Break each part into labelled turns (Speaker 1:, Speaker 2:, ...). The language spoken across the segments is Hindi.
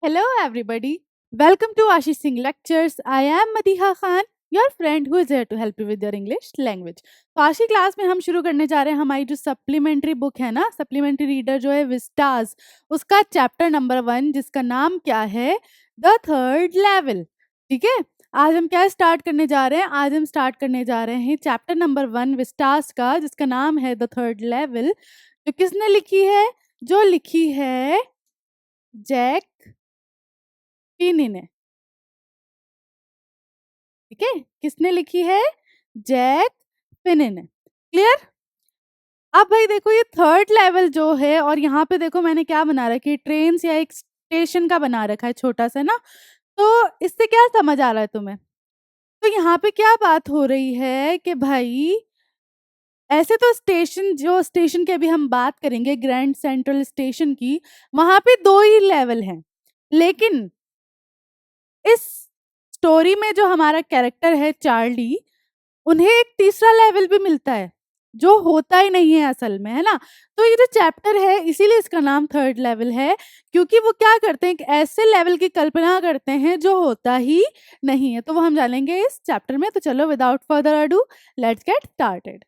Speaker 1: Hello, everybody. Welcome to Ashish Singh Lectures. I am Madiha Khan, your friend who is here to help you with your English language. तो आज की क्लास में हम शुरू करने जा रहे हैं हमारी जो सप्लीमेंट्री बुक है ना, सप्लीमेंट्री रीडर जो है विस्टास, उसका चैप्टर नंबर 1 जिसका नाम क्या है, द थर्ड लेवल। ठीक है, आज हम क्या स्टार्ट करने जा रहे हैं? आज हम स्टार्ट करने जा रहे हैं चैप्टर नंबर 1 विस्टास का, जिसका नाम है द थर्ड लेवल। तो किसने लिखी है? जो लिखी है जैक फिनी ने। ठीक है, किसने लिखी है? जैक फिनी ने। क्लियर? अब भाई देखो, ये थर्ड लेवल जो है, और यहाँ पे देखो मैंने क्या बना रखी है, ट्रेन या एक स्टेशन का बना रखा है छोटा सा ना। तो इससे क्या समझ आ रहा है तुम्हें? तो यहाँ पे क्या बात हो रही है कि भाई ऐसे तो स्टेशन, जो स्टेशन की अभी हम बात करेंगे ग्रैंड सेंट्रल स्टेशन की, वहां पे 2 ही लेवल हैं। लेकिन इस स्टोरी में जो हमारा कैरेक्टर है चार्ली, उन्हें एक तीसरा लेवल भी मिलता है जो होता ही नहीं है असल में, है ना। तो ये जो चैप्टर है इसीलिए इसका नाम थर्ड लेवल है, क्योंकि वो क्या करते हैं, एक ऐसे लेवल की कल्पना करते हैं जो होता ही नहीं है। तो वो हम जानेंगे इस चैप्टर में। तो चलो without further ado, let's get started.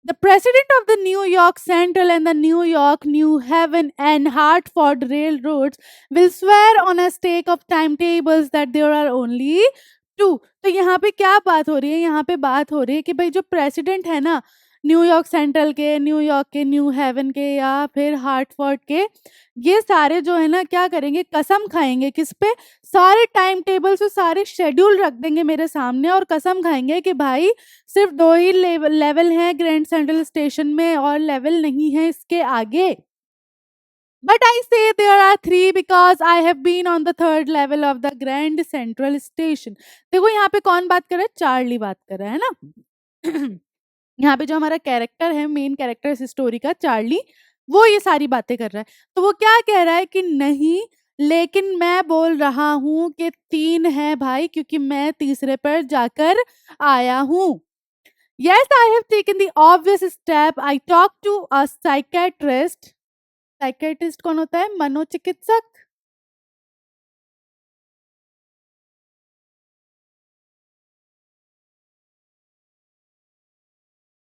Speaker 1: The president of the New York Central and the New York, New Haven and Hartford railroads will swear on a stake of timetables that there are only two. तो यहाँ पे क्या बात हो रही है? यहाँ पे बात हो रही है कि भाई जो प्रेसिडेंट है ना, न्यूयॉर्क सेंट्रल के, न्यूयॉर्क के, न्यू हेवन के या फिर हार्टफोर्ड के, ये सारे जो है ना क्या करेंगे, कसम खाएंगे। किस पे? सारे टाइम टेबल से सारे शेड्यूल रख देंगे मेरे सामने और कसम खाएंगे कि भाई सिर्फ 2 ही लेवल हैं ग्रैंड सेंट्रल स्टेशन में, और लेवल नहीं है इसके आगे। But I say there are 3 because I have been on the third level of the Grand Central Station. देखो यहाँ पे कौन बात कर रहा है? चार्ली बात कर रहा है ना। यहाँ पे जो हमारा कैरेक्टर है, मेन कैरेक्टर इस स्टोरी का, चार्ली, वो ये सारी बातें कर रहा है। तो वो क्या कह रहा है कि नहीं, लेकिन मैं बोल रहा हूँ कि 3 है भाई, क्योंकि मैं तीसरे पर जाकर आया हूँ। Yes, I have taken the obvious step. I talked to a psychiatrist. Psychiatrist कौन होता है? मनोचिकित्सक।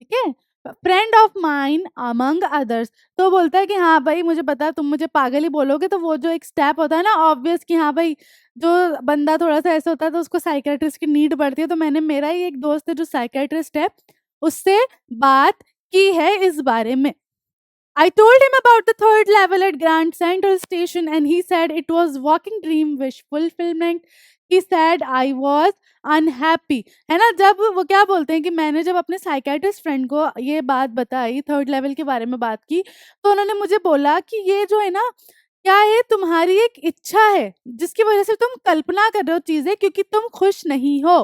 Speaker 1: ठीक है, friend of mine among others. तो बोलता है कि हाँ भाई मुझे पता है, तुम मुझे पागल ही बोलोगे। तो वो जो एक स्टेप होता है ना ऑब्वियस, कि हाँ भाई जो बंदा थोड़ा सा ऐसा होता है तो उसको साइकेट्रिस्ट की नीड पड़ती है। तो मैंने, मेरा ही एक दोस्त है जो साइकेट्रिस्ट है, उससे बात की है इस बारे में। I told him about the third level at Grand Central Station and he said it was walking dream wish fulfillment. He said I was unhappy. है ना, जब वो क्या बोलते हैं कि मैंने जब अपने साइकेट्रिस्ट फ्रेंड को ये बात बताई, थर्ड लेवल के बारे में बात की, तो उन्होंने मुझे बोला कि ये जो है ना, क्या है, तुम्हारी एक इच्छा है जिसकी वजह से तुम कल्पना कर रहे हो चीजें, क्योंकि तुम खुश नहीं हो।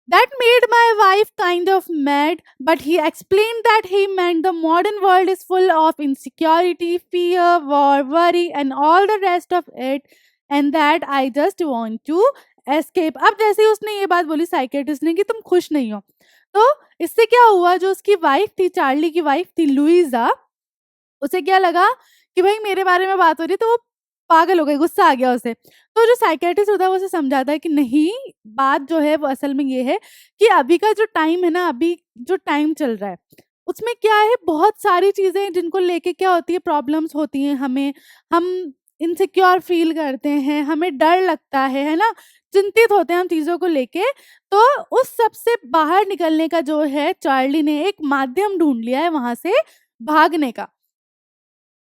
Speaker 1: That made my wife kind of mad, but he explained that he meant the modern world is full of insecurity, fear, war, worry, and all the rest of it, and that I just want to escape. अब जैसे ही उसने ये बात बोली साइकेट्रिस्ट ने कि तुम खुश नहीं हो, तो इससे क्या हुआ, जो उसकी वाइफ थी, चार्ली की वाइफ थी लुइजा, उसे क्या लगा कि भाई मेरे बारे में बात हो रही है, तो वो पागल हो गई, गुस्सा आ गया उसे। तो जो साइकियाट्रिस्ट होता है वो उसे समझाता है कि नहीं, बात जो है वो असल में ये है कि अभी का जो टाइम है ना, अभी जो टाइम चल रहा है उसमें क्या है, बहुत सारी चीजें हैं जिनको लेके क्या होती है, प्रॉब्लम्स होती हैं हमें। हम इनसिक्योर फील करते हैं, हमें डर लगता है ना, चिंतित होते हैं हम चीजों को लेके। तो उस सब से बाहर निकलने का जो है, चार्ली ने एक माध्यम ढूंढ लिया है वहां से भागने का।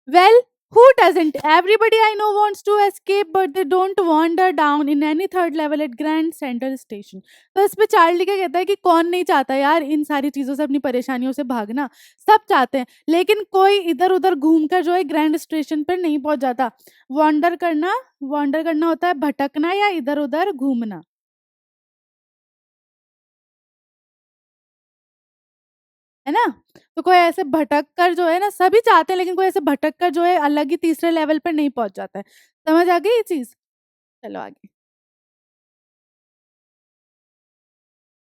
Speaker 1: Well, who doesn't? Everybody I know wants to escape, but they don't wander down in any third level at Grand Central Station. तो इस पे चार्ली क्या कहता है कि कौन नहीं चाहता यार इन सारी चीजों से, अपनी परेशानियों से भागना, सब चाहते हैं। लेकिन कोई इधर उधर घूमकर जो है ग्रैंड स्टेशन पर नहीं पहुंच जाता। वॉन्डर करना होता है भटकना या इधर उधर घूमना, है ना। तो कोई ऐसे भटक कर जो है ना, सभी चाहते हैं लेकिन कोई ऐसे भटक कर जो है अलग ही तीसरे लेवल पर नहीं पहुंच जाता है। समझ आ गई ये चीज? चलो आगे।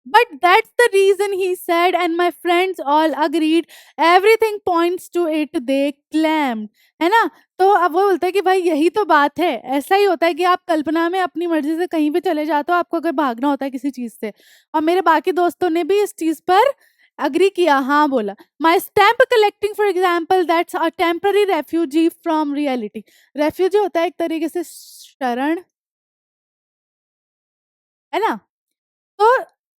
Speaker 1: But that's the reason, he said, and my friends all agreed. Everything points to it, they claimed. है ना? तो अब वो बोलता है कि भाई यही तो बात है। ऐसा ही होता है कि आप कल्पना में अपनी मर्ज़ी से कहीं भी चले जाते हो, आपको अगर भागना होता है किसी चीज़ से। और मेरे बाकी दोस्तों ने भी इस चीज़ पर एग्री किया, हाँ बोला। My stamp collecting for example that's a temporary refugee from reality. Refugee होता है एक तरीके से शरण, है ना? तो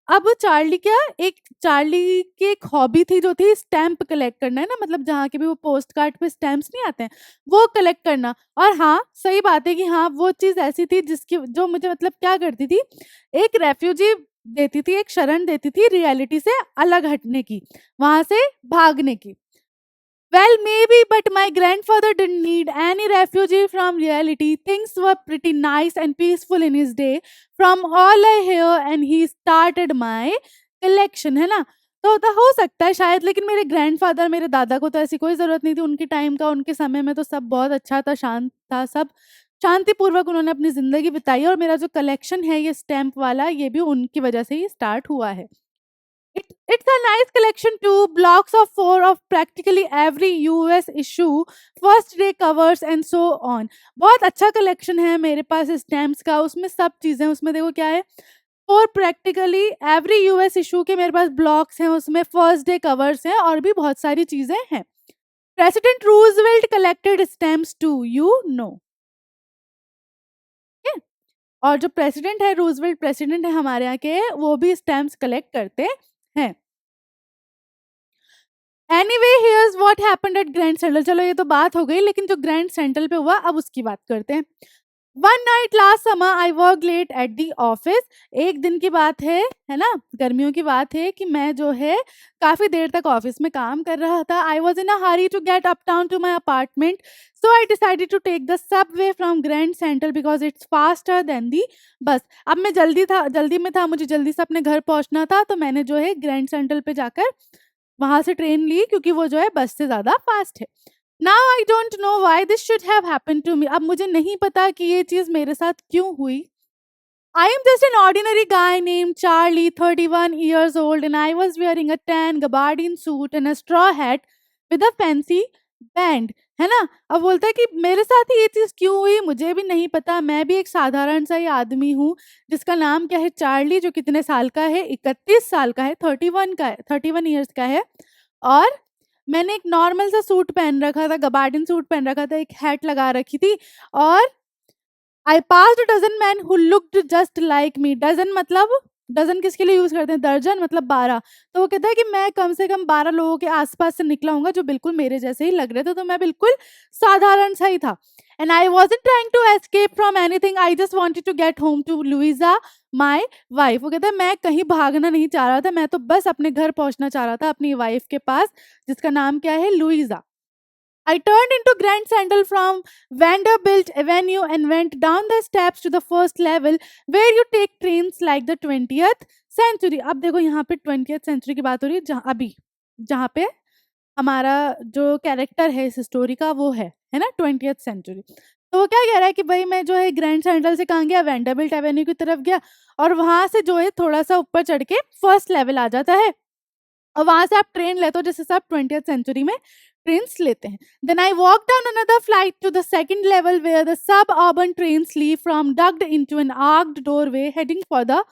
Speaker 1: अब चार्ली क्या, एक चार्ली की एक हॉबी थी जो थी स्टैम्प कलेक्ट करना, है ना? मतलब जहाँ के भी वो पोस्ट कार्ड पे स्टैम्प्स नहीं आते हैं, वो कलेक्ट करना। और हाँ, सही बात है कि हाँ, वो चीज़ ऐसी थी जिसकी जो मुझे मतलब क्या करती थी, एक रेफ्यूजी देती थी, एक शरण देती थी रियलिटी से अलग हटने की, वहाँ से भागने की। Well, maybe, but my grandfather didn't need any refugee from reality. Things were pretty nice and peaceful in his day. From all I hear, and he started my collection, है ना? तो हो सकता है शायद, लेकिन मेरे ग्रैंडफ़ादर, मेरे दादा को तो ऐसी कोई ज़रूरत नहीं थी। उनके टाइम का, उनके समय में तो सब बहुत अच्छा था, शांत था सब। शांतिपूर्वक उन्होंने अपनी ज़िंदगी बिताई, और मेरा जो कलेक्शन है ये स्टैम्प वाला, ये भी उनकी वजह से ही स्टार्ट हुआ है। It's a nice collection too. Blocks of four of practically every US issue, first day covers and so on. बहुत अच्छा कलेक्शन है मेरे पास स्टैम्प्स का, उसमें सब चीज़ें, उसमें देखो क्या है, four practically every US issue के मेरे पास ब्लॉक्स हैं, उसमें फर्स्ट डे कवर्स हैं और भी बहुत सारी चीज़ें हैं। President Roosevelt collected stamps too, you know. और जो प्रेसिडेंट है, रूजवेल्ट प्रेसिडेंट है हमारे यहाँ के, वो भी स्टैम्प्स कलेक्ट करते हैं। Anyway here's what happened at Grand Central. चलो ये तो बात हो गई, लेकिन जो ग्रैंड सेंट्रल पे हुआ अब उसकी बात करते हैं। One night last summer I work late at the office. एक दिन की बात है ना, गर्मियों की बात है कि मैं जो है काफी देर तक ऑफिस में काम कर रहा था। I was in a hurry to get uptown to my apartment, so I decided to take the subway from Grand Central because it's faster than the bus. अब मैं जल्दी में था, मुझे जल्दी से अपने घर पहुंचना था, तो मैंने जो है ग्रैंड सेंट्रल पे जाकर वहाँ से ट्रेन ली, क्योंकि वो जो है बस से ज़्यादा फ़ास्ट है। Now I don't know why this should have happened to me. अब मुझे नहीं पता कि ये चीज़ मेरे साथ क्यों हुई। I am just an ordinary guy named Charlie, 31 years old, and I was wearing a tan gabardine suit and a straw hat with a fancy band. है ना? अब बोलता है कि मेरे साथ ही ये चीज़ क्यों हुई, मुझे भी नहीं पता। मैं भी एक साधारण सा ही आदमी हूँ, जिसका नाम क्या है, चार्ली, जो कितने साल का है, 31 साल का है, 31 का है, 31 ईयर्स का है। और मैंने एक नॉर्मल सा सूट पहन रखा था, गबार्डिन सूट पहन रखा था, एक हैट लगा रखी थी, और I passed a dozen man who looked just like me. Dozen मतलब, डज़न किसके लिए यूज़ करते हैं? दर्जन मतलब 12। तो वो कहता है कि मैं कम से कम 12 लोगों के आस-पास से निकला होऊँगा जो बिल्कुल मेरे जैसे ही लग रहे थे, तो मैं बिल्कुल साधारण सा ही था। And I wasn't trying to escape from anything, I just wanted to get home to Louisa my wife. वो कहता है मैं कहीं भागना नहीं चाह रहा था, मैं तो बस अपने घर पहुँचना चाह रहा था, अपनी वाइफ के पास, जिसका नाम क्या है, Luiza. I turned into Grand Central from Vanderbilt Avenue and went down the steps to the first level where you take trains like the 20th century. अब देखो यहाँ पे 20th century की बात हो रही है, जहाँ अभी जहाँ पे हमारा जो कैरेक्टर है इस स्टोरी का वो है ना, 20th सेंचुरी। तो वो क्या कह रहा है कि भाई मैं जो है ग्रैंड सेंट्रल से कहाँ गया, वेंडरबिल्ट एवेन्यू की तरफ गया, और वहां से जो है थोड़ा सा ऊपर चढ़ के फर्स्ट लेवल आ जाता है, और वहाँ से आप ट्रेन लेते हो, जैसे सब 20th सेंचुरी में ट्रेन्स लेते हैं। Then I walk down another flight to the second level where the suburban trains leave from ducked into an arched doorway heading for the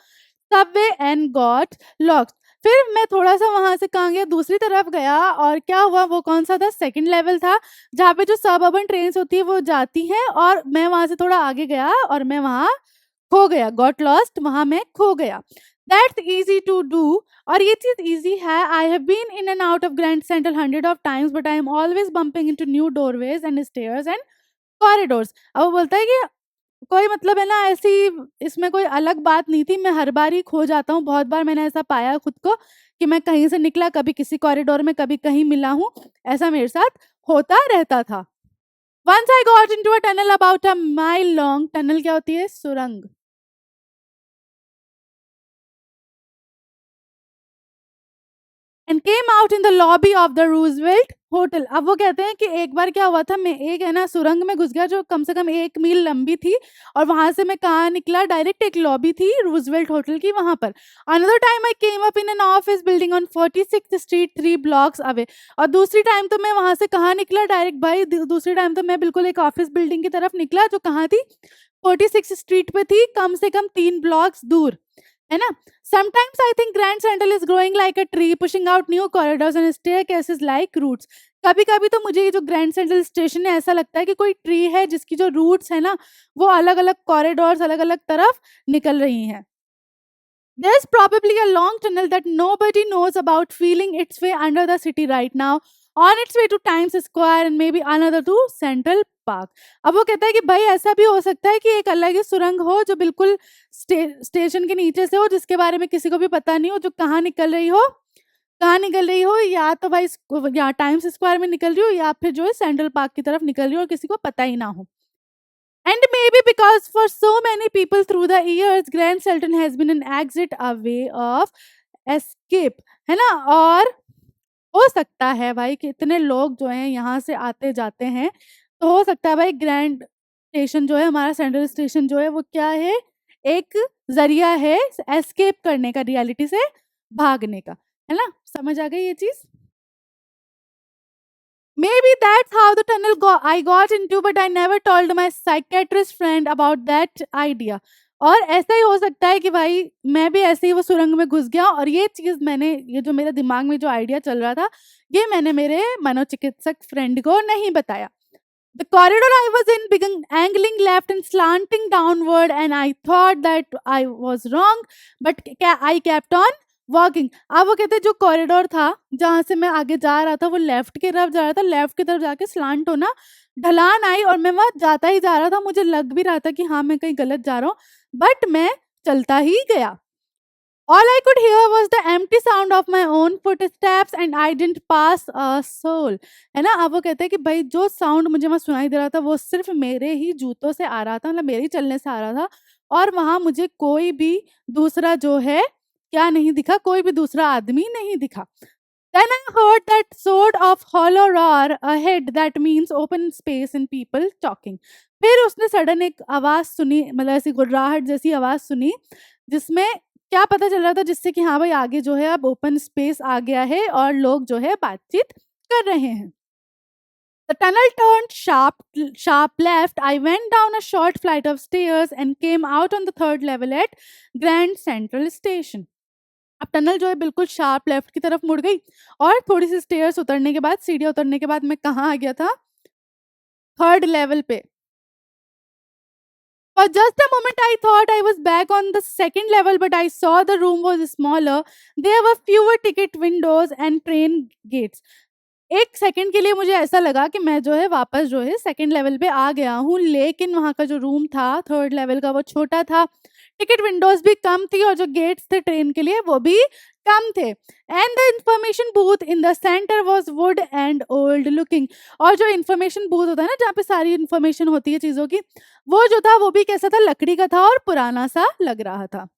Speaker 1: subway and got lost. फिर मैं थोड़ा-सा वहाँ से कहाँ गया, दूसरी तरफ गया, और क्या हुआ, वो कौन-सा था, सेकंड लेवल था, जहाँ पे जो सब अर्बन ट्रेन्स होती है वो जाती हैं, और मैं वहाँ से थोड़ा आगे गया और मैं वहाँ खो गया, गॉट लॉस्ट, वहाँ मैं खो गया। दैट्स ईज़ी टू डू, और ये चीज़ ईज़ी है। I have been in and out of Grand Central hundred of times but I am always bumping into new doorways and stairs and corridors. अब वो बोलता है कि कोई मतलब है ना, ऐसी इसमें कोई अलग बात नहीं थी, मैं हर बार ही खो जाता हूँ। बहुत बार मैंने ऐसा पाया खुद को कि मैं कहीं से निकला, कभी किसी कॉरिडोर में, कभी कहीं मिला हूँ, ऐसा मेरे साथ होता रहता था। Once I got into a tunnel about a mile long. Tunnel क्या होती है? सुरंग। And came out in the lobby of the Roosevelt Hotel. अब वो कहते हैं कि एक बार क्या हुआ था, मैं एक है ना सुरंग में घुस गया जो कम से कम 1 मील लंबी थी, और वहां से मैं कहाँ निकला, डायरेक्ट एक लॉबी थी रूजवेल्ट होटल की, वहां पर। Another time I came up in an office building on 46th street 3 blocks away. और दूसरी टाइम तो मैं वहां से कहाँ निकला डायरेक्ट भाई, दूसरी टाइम तो मैं बिल्कुल एक ऑफिस बिल्डिंग की तरफ निकला जो कहाँ थी, 46 स्ट्रीट पे थी, कम से कम 3 ब्लॉक्स दूर, है ना। Sometimes I think Grand Central is growing like a tree, pushing out new corridors and staircases like roots. कभी कभी तो मुझे ये जो ग्रैंड सेंट्रल स्टेशन है ऐसा लगता है कि कोई ट्री है जिसकी जो रूट्स है ना वो अलग अलग कॉरिडोर्स अलग अलग तरफ निकल रही हैं. There's probably a long tunnel that nobody knows about feeling its way under the city right now, on its way to Times Square and maybe another to Central Park. अब वो कहता है कि भाई ऐसा भी हो सकता है कि एक अलग ही सुरंग हो जो बिल्कुल स्टेशन के नीचे से हो, जिसके बारे में किसी को भी पता नहीं हो, जो कहाँ निकल रही हो, कहाँ निकल रही हो, या तो भाई या टाइम्स स्क्वायर में निकल रही हो या फिर जो है सेंट्रल पार्क की तरफ निकल रही हो और किसी को पता ही ना हो. And maybe because for so many people through the years, Grand Sultan has been an exit, a way of escape, है ना. और हो सकता है भाई कि इतने लोग जो हैं यहाँ से आते जाते हैं, तो हो सकता है भाई ग्रैंड स्टेशन जो है हमारा, सेंट्रल स्टेशन जो है वो क्या है, एक जरिया है एस्केप करने का, रियलिटी से भागने का, है ना. समझ आ गई ये चीज. Maybe that's how the tunnel I got into, but I never told my psychiatrist friend about that idea. और ऐसा ही हो सकता है कि भाई मैं भी ऐसे ही वो सुरंग में घुस गया और ये चीज मैंने, ये जो मेरे दिमाग में जो आइडिया चल रहा था, ये मैंने मेरे मनोचिकित्सक फ्रेंड को नहीं बताया. The corridor I was in began angling left and slanting downward, and I thought that I was wrong, but I kept on walking. अब वो कहते हैं जो कॉरिडोर था जहां से मैं आगे जा रहा था वो लेफ्ट की तरफ जा रहा था, लेफ्ट की तरफ जाके स्लांट होना ढलान आई और मैं वहां जाता ही जा रहा था, मुझे लग भी रहा था कि हाँ मैं कहीं गलत जा रहा हूँ, बट मैं चलता ही गया. All I could hear was the empty sound of my own footsteps and I didn't pass a soul. है ना. अब वो कहते हैं कि भाई जो साउंड मुझे वहां सुनाई दे रहा था वो सिर्फ मेरे ही जूतों से आ रहा था, मतलब मेरे ही चलने से आ रहा था, और वहां मुझे कोई भी दूसरा जो है क्या नहीं दिखा, कोई भी दूसरा आदमी नहीं दिखा. Then I heard that sort of hollow roar ahead, that means open space and people talking. फिर उसने सडन एक आवाज सुनी, मतलब ऐसी गुर्राहट जैसी आवाज सुनी जिसमें क्या पता चल रहा था, जिससे कि हाँ भाई आगे जो है अब ओपन स्पेस आ गया है और लोग जो है बातचीत कर रहे हैं. The tunnel turned sharp left. I went down a short flight of stairs and came out on the 3rd level at Grand Central Station. अब टनल जो है बिल्कुल शार्प लेफ्ट की तरफ मुड़ गई और थोड़ी सी स्टेयर्स उतरने के बाद, सीढ़ियां उतरने के बाद मैं कहाँ आ गया था, 3rd लेवल पे. For just a moment I thought I was back on the 2nd level, but I saw the room was smaller. There were fewer ticket windows and train gates. एक सेकंड के लिए मुझे ऐसा लगा कि मैं जो है वापस जो है 2nd लेवल पे आ गया हूँ, लेकिन वहाँ का जो रूम था 3rd लेवल का वो छोटा था, टिकट विंडोज भी कम थी और जो गेट्स थे ट्रेन के लिए वो भी कम थे. And the information booth in the centre was would and old looking. और जो इंफॉर्मेशन बूथ होता है ना जहाँ पे सारी इंफॉर्मेशन होती है चीजों की, वो जो था वो भी कैसा था, लकड़ी का था और पुराना सा लग रहा था.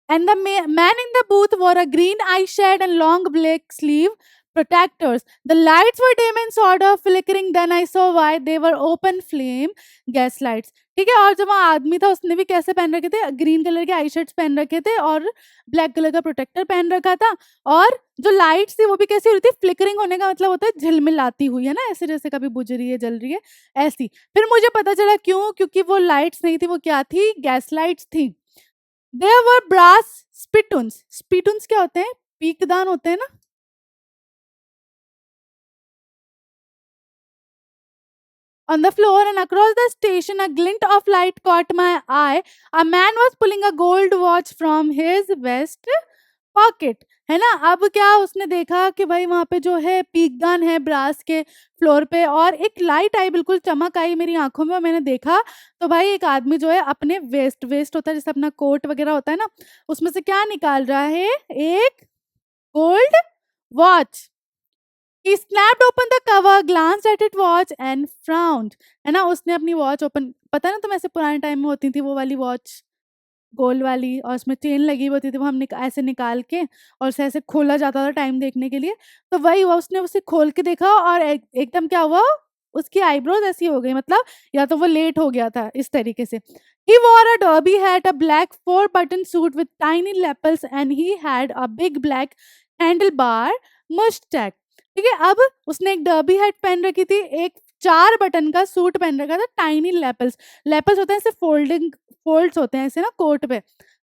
Speaker 1: And the man in the booth wore a green eye shade and long black sleeve protectors. The lights were dim and sort of flickering. Then I saw why they were open flame gas lights. ठीक है. और जो वहाँ आदमी था उसने भी कैसे पहन रखे थे, ग्रीन कलर के आई शर्ट्स पहन रखे थे और ब्लैक कलर का प्रोटेक्टर पहन रखा था. और जो लाइट्स थी वो भी कैसी हो रही थी, फ्लिकरिंग होने का मतलब होता है झिलमिलाती हुई, है ना, ऐसे जैसे कभी बुझ रही है जल रही है ऐसी. फिर मुझे पता चला क्यों, क्योंकि वो लाइट्स नहीं थी, वो क्या थी, गैस लाइट्स थी. There were brass spittoons. Spittoons क्या होते हैं, पीकदान होते हैं ना. On the floor and across the station, a glint of light caught my eye. A man was pulling a gold watch from his vest pocket. है ना. अब क्या उसने देखा कि भाई वहां पे जो है पीकदान है ब्रास के फ्लोर पे, और एक लाइट आई, बिल्कुल चमक आई मेरी आंखों में और मैंने देखा तो भाई एक आदमी जो है अपने वेस्ट होता है जैसे अपना कोट वगैरह होता है ना, उसमें से क्या निकाल रहा है, एक gold watch. He snapped open the cover, glanced at it watch and frowned. है ना. उसने अपनी वॉच ओपन, पता ना तुम ऐसे पुराने टाइम में होती थी वो वाली वॉच गोल वाली, और उसमें चेन लगी हुई होती थी, वो हम ऐसे निकाल के और उसे ऐसे खोला जाता था टाइम देखने के लिए। तो वही हुआ, उसने उसे खोल के देखा और एकदम क्या हुआ, उसकी आईब्रोज ऐसी हो गई, मतलब या तो वो लेट हो गया था इस तरीके से। He wore a derby hat, a black 4 button suit with tiny lapels and he had a big black handlebar moustache. ठीक है, अब उसने एक डर्बी हैट पहन रखी थी, एक 4 बटन का सूट पहन रखा था, टाइनी लेपल्स, लेपल्स होते हैं ऐसे फोल्डिंग, फोल्ड्स होते हैं ऐसे ना कोट पे,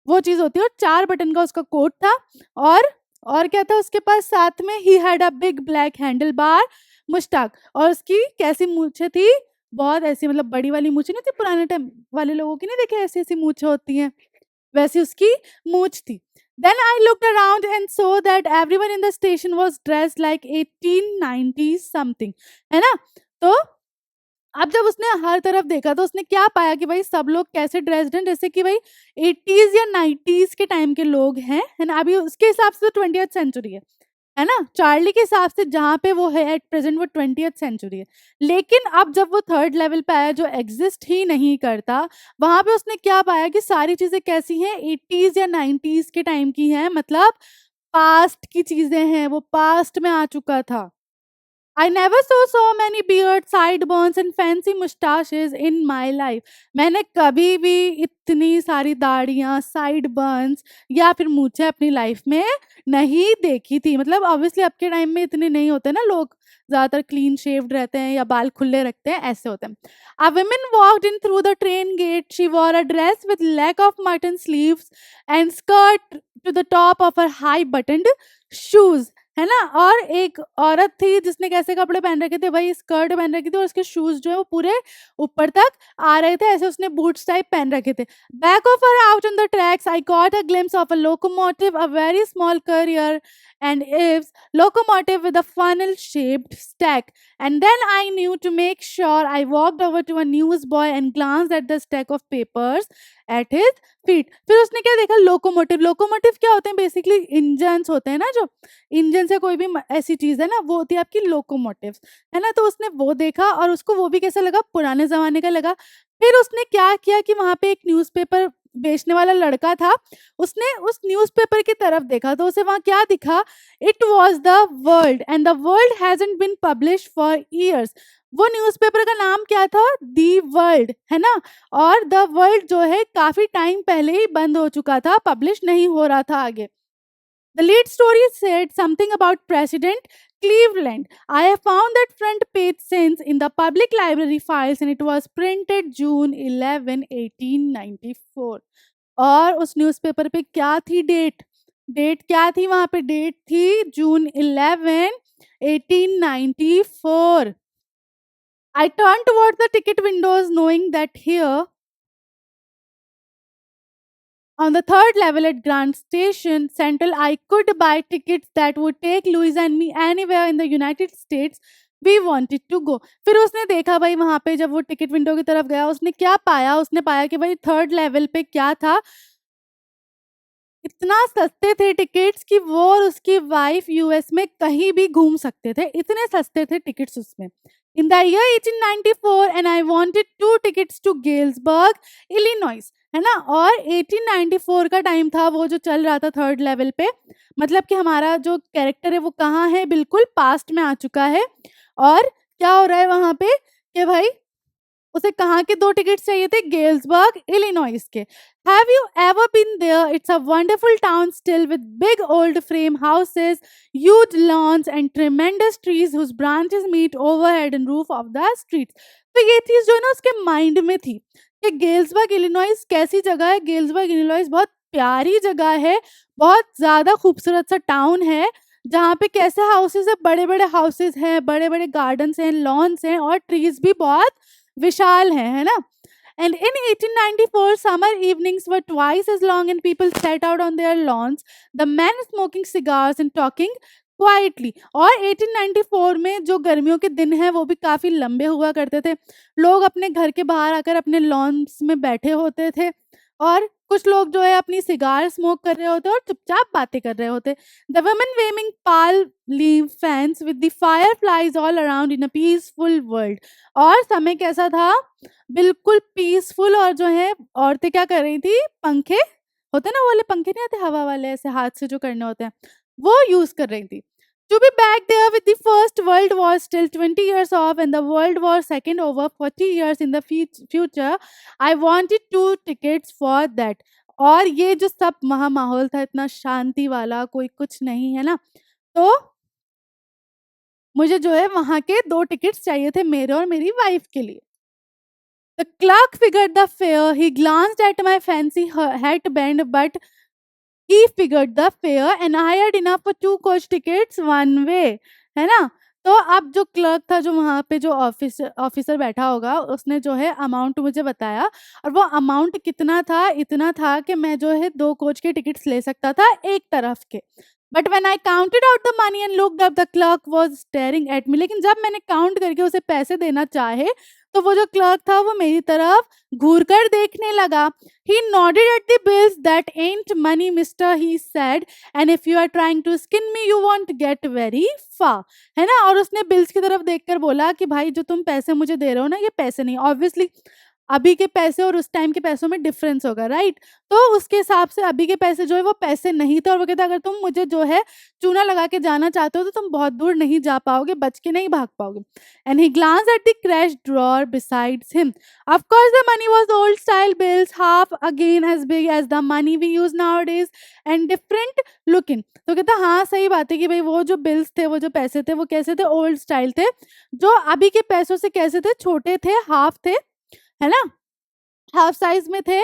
Speaker 1: वो चीज होती है, और 4 बटन का उसका कोट था। और और क्या था उसके पास साथ में, ही had a big black handle bar Mushtaq, और उसकी कैसी मूछें थी, बहुत ऐसी, मतलब बड़ी वाली मूछें नहीं थी, पुराने टाइम वाले लोगों की नहीं देखे ऐसी ऐसी मूछें होती हैं, वैसी उसकी मूछ थी। Then I looked around and saw that everyone in the station was dressed like 1890s something, है ना? तो अब जब उसने हर तरफ देखा तो उसने क्या पाया कि भाई सब लोग कैसे ड्रेस्ड हैं, जैसे कि भाई 80s या 90s के टाइम के लोग हैं, है ना? अभी उसके हिसाब से तो 20th सेंचुरी है ना? चार्ली के हिसाब से जहाँ पे वो है एट प्रेजेंट वो 20th सेंचुरी है। लेकिन अब जब वो थर्ड लेवल पे आया जो एग्जिस्ट ही नहीं करता, वहाँ पे उसने क्या पाया कि सारी चीज़ें कैसी हैं, 80s या 90s के टाइम की हैं, मतलब पास्ट की चीज़ें हैं, वो पास्ट में आ चुका था। I never saw so many beards, sideburns and fancy mustaches in my life. मैंने कभी भी इतनी सारी दाढ़ियाँ, साइड-बर्न्स या फिर मूंछें अपनी लाइफ में नहीं देखी थी। मतलब ऑब्वियसली अब के टाइम में इतने नहीं होते ना, लोग ज़्यादातर क्लीन शेव्ड रहते हैं या बाल खुले रखते हैं, ऐसे होते हैं। A woman walked in through the train gate. She wore a dress with leg of mutton sleeves and skirt to the top of her high buttoned shoes. है ना? और एक औरत थी जिसने कैसे कपड़े पहन रखे थे भाई, स्कर्ट पहन रखी थी और उसके शूज जो है वो पूरे ऊपर तक आ रहे थे, ऐसे उसने बूट्स टाइप पहन रखे थे। Back of her out on the tracks I got a glimpse of a locomotive, a very small career and eaves locomotive with a funnel shaped stack, and then I knew to make sure I walked over to a newsboy and glanced at the stack of papers at his feet. फिर उसने क्या देखा, लोकोमोटिव, लोकोमोटिव क्या होते हैं, बेसिकली इंजन्स होते हैं ना, जो इंजन से कोई भी ऐसी चीज है ना, वो होती है आपकी लोकोमोटिव, है ना? तो उसने वो देखा और उसको वो भी कैसा लगा, पुराने जमाने का लगा। फिर उसने क्या किया कि वहां पे एक न्यूज़पेपर बेचने वाला लड़का था, उसने उस न्यूज़पेपर की तरफ देखा तो उसे वहां क्या दिखा, it was the World and the World hasn't been publish for years. वो न्यूज़पेपर का नाम क्या था, दी वर्ल्ड, है ना? और द वर्ल्ड जो है काफी टाइम पहले ही बंद हो चुका था, पब्लिश नहीं हो रहा था आगे। The lead story said something about President Cleveland. I have found that front page since in the public library files and it was printed June 11, 1894. और उस न्यूज़पेपर पे क्या थी डेट, डेट क्या थी वहां पे, डेट थी June 11, 1894. I turned towards the ticket windows knowing that here on the third level at Grand Station Central, I could buy tickets that would take Louise and me anywhere in the United States we wanted to go. फिर उसने देखा भाई वहां पे, जब वो टिकट विंडो की तरफ गया उसने क्या पाया, उसने पाया कि भाई थर्ड लेवल पे क्या था, इतना सस्ते थे टिकट्स कि वो और उसकी वाइफ यूएस में कहीं भी घूम सकते थे, इतने सस्ते थे टिकट्स उसमें। In the year 1894 and I wanted 2 tickets to Galesburg Illinois, है ना? और 1894 का टाइम था, वो जो चल रहा था थर्ड लेवल पे, मतलब कि हमारा जो कैरेक्टर है वो कहाँ है, बिल्कुल पास्ट में आ चुका है। और क्या हो रहा है वहां पे कि भाई उसे कहाँ के 2 टिकट्स चाहिए थे, गेल्सबर्ग इलिनॉइस के। Have you ever been there, it's a wonderful town still with big old frame houses, huge lawns and tremendous trees whose branches meet overhead and roof of the streets. तो ये चीज जो है ना उसके माइंड में थी कि गेल्सबर्ग इलिनॉइस कैसी जगह है, गेल्सबर्ग इलिनॉइस बहुत प्यारी जगह है, बहुत ज्यादा खूबसूरत सा टाउन है, जहाँ पे कैसे हाउसेस है, बड़े बड़े हाउसेस हैं, बड़े बड़े गार्डन्स हैं, लॉन्स हैं और ट्रीज भी बहुत विशाल है ना? And in 1894, summer evenings were twice as long and people sat out on their lawns, the men smoking cigars and talking quietly. और 1894 में जो गर्मियों के दिन हैं वो भी काफ़ी लंबे हुआ करते थे, लोग अपने घर के बाहर आकर अपने लॉन्स में बैठे होते थे और कुछ लोग जो है अपनी सिगार स्मोक कर रहे होते और चुपचाप बातें कर रहे होते। The women waving palm leaf fans with the fireflies all around in a peaceful world. और समय कैसा था, बिल्कुल पीसफुल, और जो है औरतें क्या कर रही थी, पंखे होते हैं ना वो वाले पंखे, नहीं आते हवा वाले ऐसे हाथ से जो करने होते हैं, वो यूज़ कर रही थी। To be back there with the First World War still 20 years off and the World War Second over 40 years in the future, I wanted 2 tickets for that. और ये जो सब वहाँ माहौल था इतना शांति वाला, कोई कुछ नहीं है ना, तो मुझे जो है वहाँ के 2 टिकट्स चाहिए थे मेरे और मेरी वाइफ के लिए। The clerk figured the fare. He glanced at my fancy headband, but he figured the fare and hired enough for 2 coach tickets one way, है ना? तो अब जो क्लर्क था, जो वहाँ पे जो ऑफिसर बैठा होगा, उसने जो है अमाउंट मुझे बताया, और वो अमाउंट कितना था, इतना था कि मैं जो है 2 कोच के टिकट्स ले सकता था एक तरफ के। But when I counted out the money and looked up the clerk was staring at me, लेकिन जब मैंने काउंट करके उसे पैसे देना चाहे, तो वो जो क्लर्क था वो मेरी तरफ घूर कर देखने लगा। He nodded at the bills, that ain't money mister, he said, and if you are trying to skin me you won't get very far, है ना? और उसने बिल्स की तरफ देखकर बोला कि भाई जो तुम पैसे मुझे दे रहे हो ना, ये पैसे नहीं, ऑब्वियसली अभी के पैसे और उस टाइम के पैसों में डिफरेंस होगा, राइट? तो उसके हिसाब से अभी के पैसे जो है वो पैसे नहीं थे, और वो कहता अगर तुम मुझे जो है चूना लगा के जाना चाहते हो तो तुम बहुत दूर नहीं जा पाओगे, बच के नहीं भाग पाओगे। And he glanced at the crash drawer besides him. Of course the money was old style bills, half again as big as the money we use nowadays and different looking. तो कहता हाँ सही बात है कि भाई वो जो बिल्स थे, वो जो पैसे थे, वो कैसे थे, ओल्ड स्टाइल थे, जो अभी के पैसों से कैसे थे, छोटे थे, हाफ थे, है ना, हाफ साइज में थे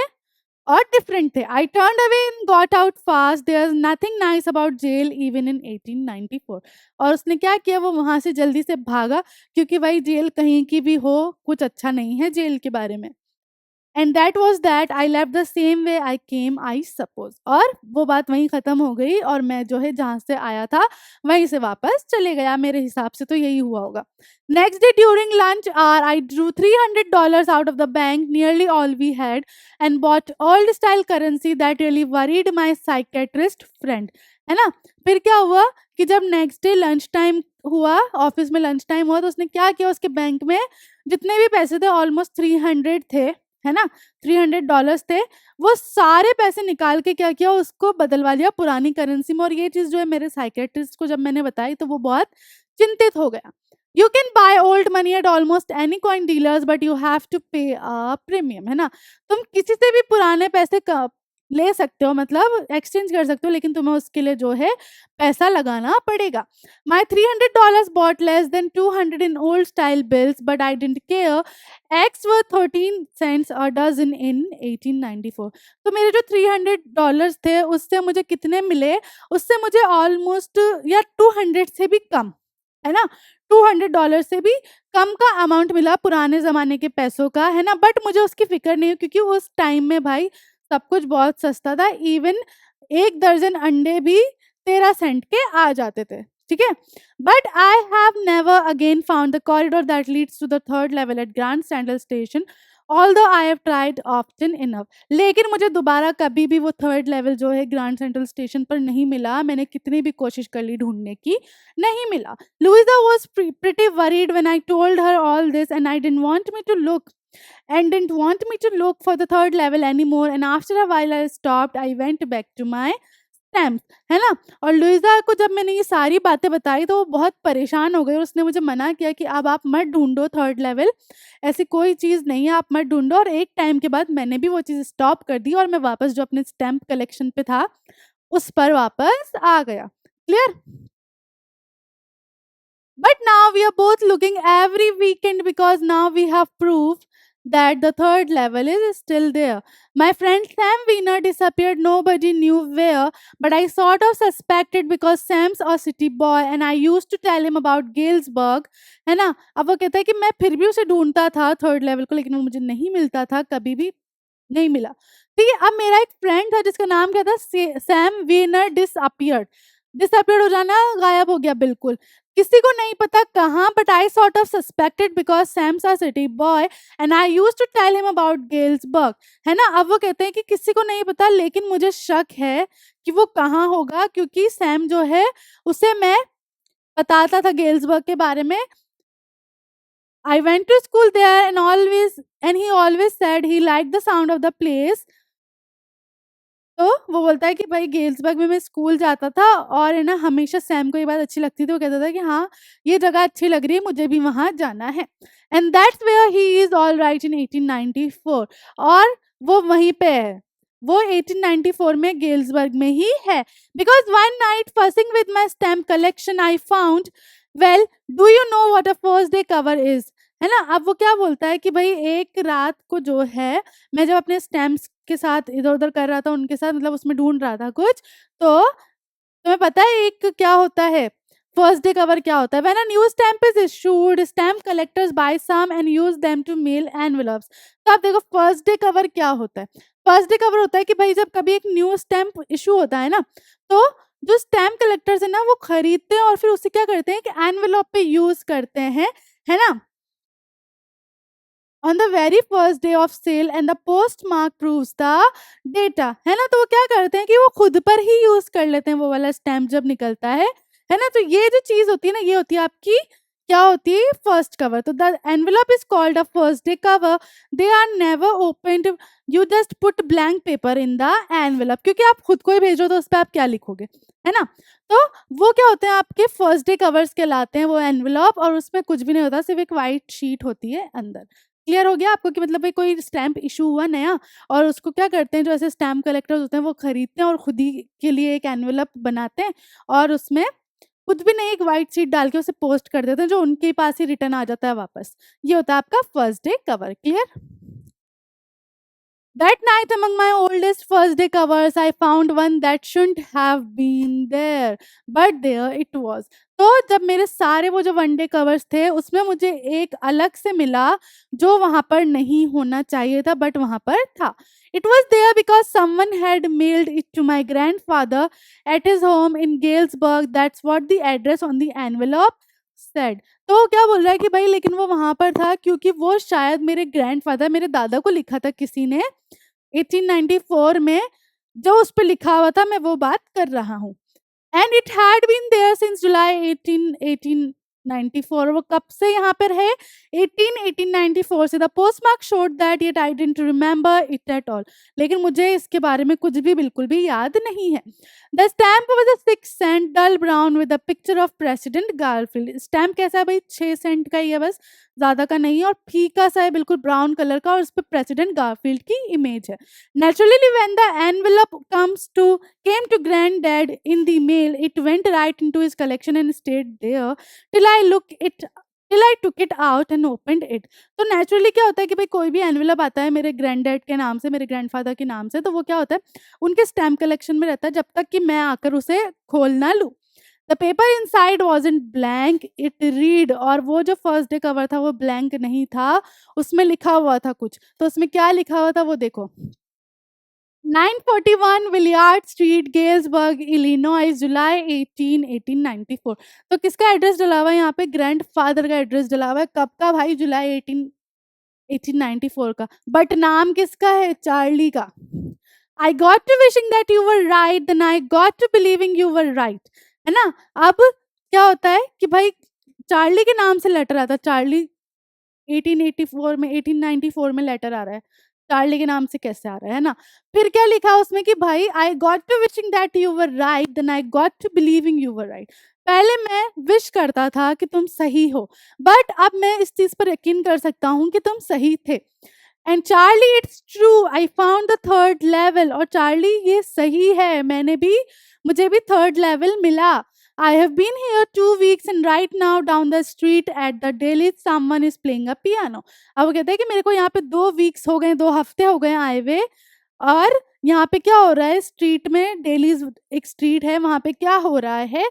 Speaker 1: और डिफरेंट थे। I turned away and got out fast, there is nothing nice about jail even in 1894। और उसने क्या किया, वो वहां से जल्दी से भागा, क्योंकि भाई जेल कहीं की भी हो, कुछ अच्छा नहीं है जेल के बारे में। And that was that, I left the same way I came I suppose. और वो बात वहीं ख़त्म हो गई, और मैं जो है जहाँ से आया था वहीं से वापस चले गया, मेरे हिसाब से तो यही हुआ होगा। Next day during lunch hour I drew $300 out of the bank, nearly all we had, and bought old style currency that really worried my psychiatrist friend, है ना? फिर क्या हुआ कि जब नेक्स्ट डे लंच टाइम हुआ, ऑफिस में लंच टाइम हुआ, तो उसने क्या किया, उसके बैंक में जितने भी पैसे थे ऑलमोस्ट 300 थे, है ना, $300 थे, वो सारे पैसे निकाल के क्या किया, उसको बदलवा लिया पुरानी करेंसी में। और ये चीज़ जो है मेरे साइकियाट्रिस्ट को जब मैंने बताई तो वो बहुत चिंतित हो गया। You can buy old money at almost any coin dealers but you have to pay a premium, है ना? तुम किसी से भी पुराने पैसे ले सकते हो, मतलब एक्सचेंज कर सकते हो, लेकिन तुम्हें उसके लिए जो है पैसा लगाना पड़ेगा। माई $300 bought less than 200 in old style bills, but I didn't care. Eggs were 13 cents a dozen in 1894। तो मेरे जो $300 थे उससे मुझे कितने मिले, उससे मुझे ऑलमोस्ट या 200 से भी कम, है ना, $200 से भी कम का अमाउंट मिला पुराने ज़माने के पैसों का, है ना? बट मुझे उसकी फ़िक्र नहीं है, क्योंकि उस टाइम में भाई सब कुछ बहुत सस्ता था, इवन 1 दर्जन अंडे भी 13 सेंट के आ जाते थे, ठीक है? But I have never again found the corridor that leads to the third level at Grand Central Station, although I have tried often enough. लेकिन मुझे दोबारा कभी भी वो थर्ड लेवल जो है ग्रैंड सेंट्रल स्टेशन पर नहीं मिला, मैंने कितनी भी कोशिश कर ली ढूंढने की, नहीं मिला। Louisa was pretty worried when I told her all this, and I didn't want me to look and didn't want me to look for the third level anymore. And after a while I stopped, I went back to my stamps, है ना? और लुइजा को जब मैंने ये सारी बातें बताई तो वो बहुत परेशान हो गई, और उसने मुझे मना किया कि अब आप मत ढूंढो थर्ड लेवल, ऐसी कोई चीज़ नहीं है, आप मत ढूंढो। और एक टाइम के बाद मैंने भी वो चीज़ स्टॉप कर दी, और मैं वापस जो अपने स्टैम्प कलेक्शन पे था उस पर वापस आ गया। Clear? But now we are both looking every weekend because now we have proof that the third level is still there. My friend Sam Wiener disappeared, nobody knew where, but I sort of suspected because Sam's a city boy and I used to tell him about Galesburg, है ना? अब वो कहता है कि मैं फिर भी उसे ढूंढता था थर्ड लेवल को, लेकिन वो मुझे नहीं मिलता था, कभी भी नहीं मिला। ठीक है, अब मेरा एक फ्रेंड था जिसका नाम क्या था, सैम वीनर डिसअपियर्ड। डिसअपियर्ड हो जाना, गायब हो गया बिल्कुल, किसी को नहीं पता कहाँ, but I sort of suspected because Sam's a city boy and I used to tell him about Galesburg, है ना? अब वो कहते हैं कि किसी को नहीं पता, लेकिन मुझे शक है कि वो कहाँ होगा, क्योंकि सैम जो है उसे मैं बताता था गेल्सबर्ग के बारे में। I went to school there and he always said he liked the sound of the place तो वो बोलता है कि भाई गेल्सबर्ग में मैं स्कूल जाता था और है ना हमेशा सैम को ये बात अच्छी लगती थी। वो कहता था कि हाँ, ये जगह अच्छी लग रही है, मुझे भी वहाँ जाना है। And that's where he is alright in 1894 और वो वहीं पे है। वो 1894 में गेल्सबर्ग में ही है। Because one night fussing with my stamp collection I found well do you know what a first day cover is? है ना? अब वो क्या बोलता है कि भई एक रात को जो है मैं जब अपने स्टैम्प्स के साथ इधर-उधर कर रहा था उनके साथ मतलब उसमें ढूँढ रहा था कुछ, तो तुम्हें पता है एक क्या होता है? फर्स्ट डे कवर क्या होता है? When a new stamp is issued, stamp collectors buy some and use them to mail envelopes. तो आप देखो फर्स्ट डे कवर क्या होता है? फर्स्ट डे कवर होता है कि भई जब कभी एक न्यू स्टैम्प इश्यू होता है ना, तो जो स्टैम्प कलेक्टर्स हैं ना वो खरीदते हैं और फिर उसे क्या करते हैं कि एनवेलप पे यूज़ करते हैं, है ना? On the very first day of sale and the postmark proves the data, है ना? तो वो क्या करते हैं कि वो खुद पर ही यूज कर लेते हैं वो वाला स्टैम्प जब निकलता है ना? तो ये जो चीज होती है ना ये होती है आपकी क्या होती है फर्स्ट कवर। तो the envelope is called a first day cover. They are never opened, you just put blank paper in the envelope, क्योंकि आप खुद को ही भेजो तो उस पर आप क्या लिखोगे, है ना? तो वो क्या होते हैं आपके फर्स्ट डे कवर्स कहलाते हैं वो एनवेलप, और उसमें कुछ भी नहीं होता, सिर्फ एक वाइट शीट होती है अंदर। क्लियर हो गया आपको कि मतलब भाई कोई स्टैम्प इशू हुआ नया और उसको क्या करते हैं जो ऐसे स्टैम्प कलेक्टर्स होते हैं वो खरीदते हैं और खुद ही के लिए एक एनवेलप बनाते हैं और उसमें कुछ भी नहीं एक वाइट शीट डाल के उसे पोस्ट कर देते हैं जो उनके पास ही रिटर्न आ जाता है वापस। ये होता है आपका first day cover. Clear? That night, among my oldest first day covers, I found one that shouldn't have been there, but there it was. तो जब मेरे सारे वो जो वन डे कवर्स थे उसमें मुझे एक अलग से मिला जो वहां पर नहीं होना चाहिए था बट वहां पर था. It was there because someone had mailed it to my grandfather at his home in Galesburg. That's what the address on the envelope said. तो क्या बोल रहा है कि भाई लेकिन वो वहां पर था क्योंकि वो शायद मेरे ग्रैंडफादर मेरे दादा को लिखा था किसी ने 1894 में, जो उस पे लिखा हुआ था मैं वो बात कर रहा हूँ। And it had been there since July 1894। वो कब से यहाँ पर है? 1894 से। The postmark showed that yet I didn't remember it at all. लेकिन मुझे इसके बारे में कुछ भी बिल्कुल भी याद नहीं है। The stamp was a 6 cent dull brown with a picture of President Garfield. Stamp कैसा है भाई? 6 सेंट का ही है बस, ज्यादा का नहीं है, और फीका सा है बिल्कुल ब्राउन कलर का, और उस पर प्रेसिडेंट गारफील्ड की इमेज है। Naturally when the envelope comes to came to granddad in the mail, it went right into his collection and stayed there till I look it till I took it out and opened it. तो नेचुरली क्या होता है कि भाई कोई भी एनवेलप आता है मेरे ग्रैंडडैड के नाम से, मेरे ग्रैंडफादर के नाम से, तो वो क्या होता है उनके स्टैम्प कलेक्शन में रहता है जब तक कि मैं आकर उसे खोल ना लूँ। The paper in side was in blank it read, और वो जो फर्स्ट डे कवर था वो ब्लैंक नहीं था, उसमें लिखा हुआ था कुछ। तो उसमें क्या लिखा हुआ था वो देखो। 941 विलियार्ड स्ट्रीट, गेल्सबर्ग, इलिनॉइस, जुलाई 18, 1894। तो किसका एड्रेस डला हुआ है यहाँ पे? ग्रैंडफादर का एड्रेस डला हुआ है। कब का भाई? जुलाई 18, 1894 का। बट नाम किसका है? चार्ली का। I got to wishing that you were right, then I got to believing you were right, है ना? अब क्या होता है कि भाई चार्ली के नाम से लेटर आता है। चार्ली 1884 में 1894 में लेटर आ रहा है, चार्ली के नाम से कैसे आ रहा है ना? फिर क्या लिखा उसमें कि भाई I got to wishing that you were right, then I got to believing you were right. पहले मैं विश करता था कि तुम सही हो, बट अब मैं इस चीज पर यकीन कर सकता हूँ कि तुम सही थे। And Charlie it's true I found the third level, और चार्ली ये सही है, मैंने भी मुझे भी थर्ड लेवल मिला। I have been here 2 weeks and right now down the street at the Daily someone is playing a piano. अब वो कहते हैं कि मेरे को यहाँ पे 2 वीक्स हो गए, 2 हफ्ते हो गए आए हुए, और यहाँ पे क्या हो रहा है स्ट्रीट में, डेली एक स्ट्रीट है वहाँ पे क्या हो रहा है,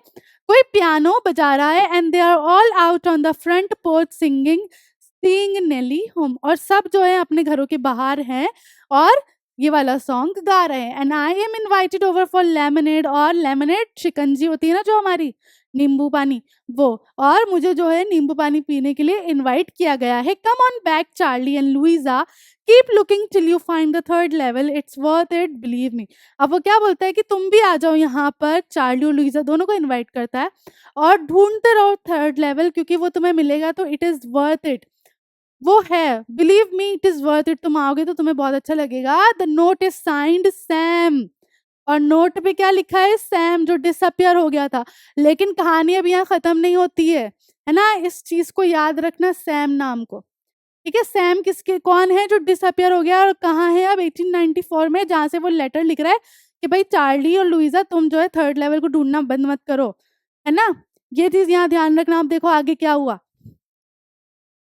Speaker 1: कोई पियानो बजा रहा है। And they are all out on the front porch singing seeing Nellie home, और सब जो है अपने घरों के बाहर हैं और ये वाला सॉन्ग गा रहे हैं। And I am invited over for lemonade, और लेमनेड शिकंजी होती है ना जो हमारी नींबू पानी, वो, और मुझे जो है नींबू पानी पीने के लिए इनवाइट किया गया है। Come on back Charlie and Luisa, keep looking till you find the third level, it's worth it believe me. अब वो क्या बोलता है कि तुम भी आ जाओ यहाँ पर, चार्ली और लुइजा दोनों को इन्वाइट करता है, और ढूंढते रहो थर्ड लेवल क्योंकि वो तुम्हें मिलेगा, तो इट इज वर्थ इट, वो है, believe me it is worth it, तुम आओगे तो तुम्हें बहुत अच्छा लगेगा। The note is signed Sam, और नोट पे क्या लिखा है? सैम, जो डिसअपियर हो गया था। लेकिन कहानी अब यहाँ खत्म नहीं होती है ना? इस चीज को याद रखना, सैम नाम को। ठीक है, सैम किसके कौन है जो डिसअपियर हो गया और कहाँ है अब 1894 में, जहाँ से वो लेटर लिख रहा है कि भाई चार्ली और लुइजा तुम जो है थर्ड लेवल को ढूंढना बंद मत करो, है ना? ये चीज यहाँ ध्यान रखना। आप देखो आगे क्या हुआ।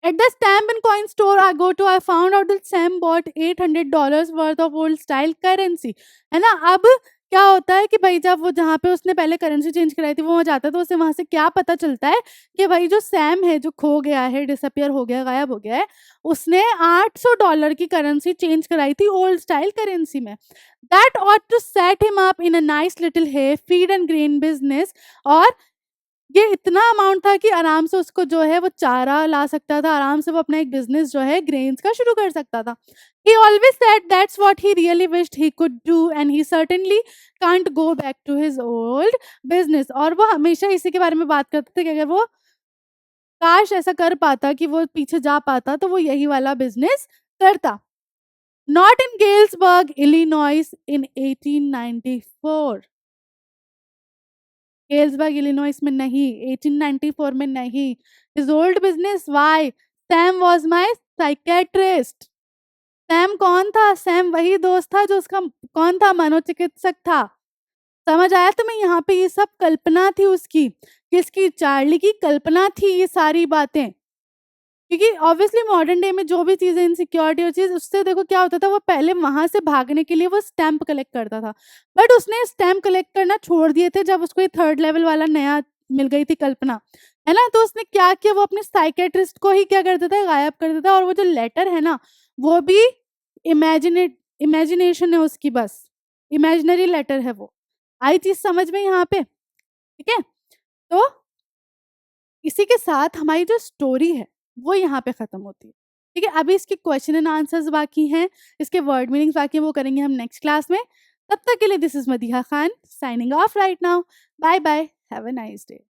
Speaker 1: At the stamp and coin store I go to, I found out that Sam bought $800 worth of old style currency. है ना? अब क्या होता है कि भाई जब वो जहाँ पे उसने पहले करेंसी चेंज कराई थी वो वहाँ जाता है तो उसे वहाँ से क्या पता चलता है कि भाई जो सैम है जो खो गया है, डिसअपियर हो गया, गायब हो गया है, उसने $800 की करेंसी चेंज कराई थी ओल्ड स्टाइल करेंसी में। That ought to set him up in a nice little hay feed and grain business। और ये इतना अमाउंट था कि आराम से उसको जो है वो चारा ला सकता था, आराम से वो अपना एक बिज़नेस जो है ग्रेन्स का शुरू कर सकता था। He always said that's what he really wished he could do and he certainly can't go back to his old business। और वो हमेशा इसी के बारे में बात करते थे कि अगर वो काश ऐसा कर पाता कि वो पीछे जा पाता तो वो यही वाला बिज़नेस करता। Not in Galesburg, Illinois in 1894। Galesburg Illinois में नहीं, 1894 में नहीं। His old business, why? Sam was my psychiatrist. Sam कौन था? सैम वही दोस्त था जो उसका कौन था? मनोचिकित्सक था। समझ आया तुम्हें? यहाँ पे ये सब कल्पना थी उसकी, किसकी? चार्ली की कल्पना थी ये सारी बातें। क्योंकि ऑब्वियसली मॉडर्न डे में जो भी चीज़ें इनसिक्योरिटी और चीज़, उससे देखो क्या होता था, वो पहले वहाँ से भागने के लिए वो स्टैम्प कलेक्ट करता था। बट उसने स्टैम्प कलेक्ट करना छोड़ दिए थे जब उसको ये थर्ड लेवल वाला नया मिल गई थी कल्पना, है ना? तो उसने क्या किया, वो अपने साइकियाट्रिस्ट को ही क्या कर देता है, गायब कर देता है। और वो जो लेटर है ना, वो भी इमेजिनेट इमेजिनेशन है उसकी, बस इमेजिनरी लेटर है वो। आई चीज़ समझ में यहाँ पे? ठीक है? तो इसी के साथ हमारी जो स्टोरी है वो यहाँ पे खत्म होती है। ठीक है, अभी इसके क्वेश्चन एंड आंसर्स बाकी हैं, इसके वर्ड मीनिंग्स बाकी हैं, वो करेंगे हम नेक्स्ट क्लास में। तब तक के लिए this is Madiha Khan signing off right now. Bye bye, have a nice day.